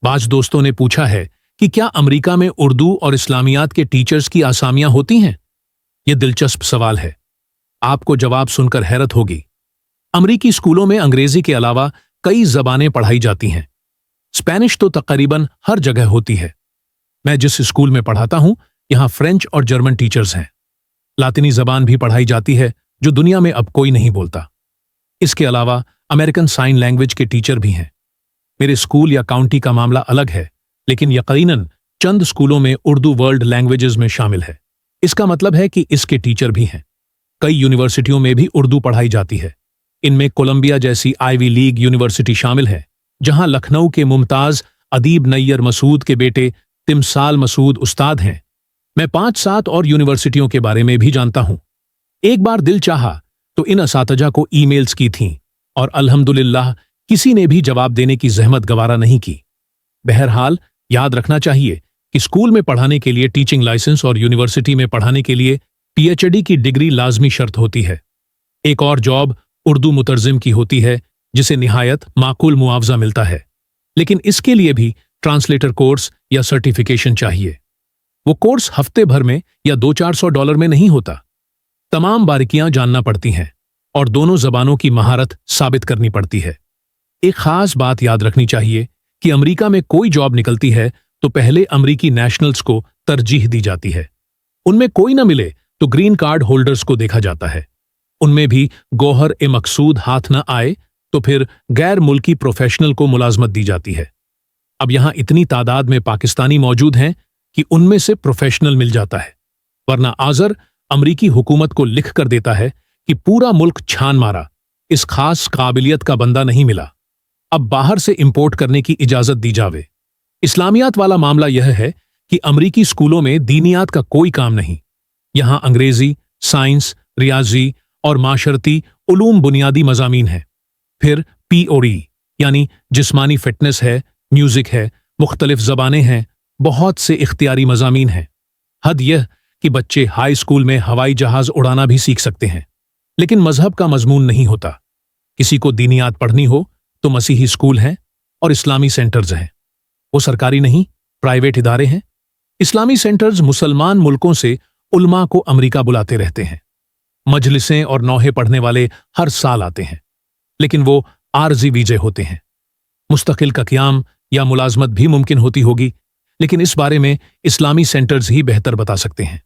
बाज दोस्तों ने पूछा है कि क्या अमेरिका में उर्दू और इस्लामियात के टीचर्स की आसामियां होती हैं? यह दिलचस्प सवाल है। आपको जवाब सुनकर हैरत होगी। अमेरिकी स्कूलों में अंग्रेजी के अलावा कई जबानें पढ़ाई जाती हैं। स्पेनिश तो तकरीबन हर जगह होती है। मैं जिस स्कूल में पढ़ाता हूं, यहां फ्रेंच और जर्मन टीचर्स हैं। लातिनी जबान भी पढ़ाई जाती है, जो दुनिया में अब कोई नहीं बोलता। इसके अलावा अमेरिकन साइन लैंग्वेज के टीचर भी हैं। मेरे स्कूल या काउंटी का मामला अलग है, लेकिन यकीनन चंद स्कूलों में उर्दू वर्ल्ड लैंग्वेजेस में शामिल है। इसका मतलब है कि इसके टीचर भी हैं। कई यूनिवर्सिटियों में भी उर्दू पढ़ाई जाती है। इनमें कोलंबिया जैसी आईवी लीग यूनिवर्सिटी शामिल है, जहां लखनऊ के मुमताज अदीब नैयर मसूद के बेटे तिमसाल मसूद उस्ताद हैं। मैं 5-7 और यूनिवर्सिटियों के बारे में भी जानता हूं। एक बार दिल चाहा तो इन असातिजा को ईमेल्स की थीं, और अल्हम्दुलिल्लाह किसी ने भी जवाब देने की जहमत गवारा नहीं की। बहरहाल याद रखना चाहिए कि स्कूल में पढ़ाने के लिए टीचिंग लाइसेंस और यूनिवर्सिटी में पढ़ाने के लिए पीएचडी की डिग्री लाजमी शर्त होती है। एक और जॉब उर्दू मुतरजिम की होती है, जिसे निहायत माकूल मुआवजा मिलता है, लेकिन इसके लिए भी ट्रांसलेटर कोर्स या सर्टिफिकेशन चाहिए। वो कोर्स हफ्ते भर में या $200-400 में नहीं होता। तमाम बारीकियां जानना पड़ती हैं और दोनों जबानों की महारत साबित करनी पड़ती है। एक खास बात याद रखनी चाहिए कि अमेरिका में कोई जॉब निकलती है तो पहले अमेरिकी नेशनल्स को तरजीह दी जाती है। उनमें कोई न मिले तो ग्रीन कार्ड होल्डर्स को देखा जाता है। उनमें भी गौहर ए मकसूद हाथ न आए तो फिर गैर मुल्की प्रोफेशनल को मुलाजमत दी जाती है। अब यहां इतनी तादाद में पाकिस्तानी मौजूद हैं कि उनमें से प्रोफेशनल मिल जाता है, वरना आजर अमरीकी हुकूमत को लिख कर देता है कि पूरा मुल्क छान मारा, इस खास काबिलियत का बंदा नहीं मिला, अब बाहर से इंपोर्ट करने की इजाजत दी जावे। इस्लामियात वाला मामला यह है कि अमरीकी स्कूलों में दीनियात का कोई काम नहीं। यहां अंग्रेजी, साइंस, रियाजी और माशरती उलूम बुनियादी मजामीन हैं। फिर पीओई यानी जिस्मानी फिटनेस है, म्यूजिक है, मुख्तलिफ जबानें हैं, बहुत से इख्तियारी मजामीन हैं। हद यह कि बच्चे हाई स्कूल में हवाई जहाज उड़ाना भी सीख सकते हैं, लेकिन मजहब का मजमून नहीं होता। किसी को दीनियात पढ़नी हो तो मसीही स्कूल हैं और इस्लामी सेंटर्स हैं। वो सरकारी नहीं, प्राइवेट इदारे हैं। इस्लामी सेंटर्स मुसलमान मुल्कों से उलमा को अमेरिका बुलाते रहते हैं। मजलिसें और नौहे पढ़ने वाले हर साल आते हैं, लेकिन वो आरजी वीजे होते हैं। मुस्तकिल का क़याम या मुलाजमत भी मुमकिन होती होगी, लेकिन इस बारे में इस्लामी सेंटर्स ही बेहतर बता सकते हैं।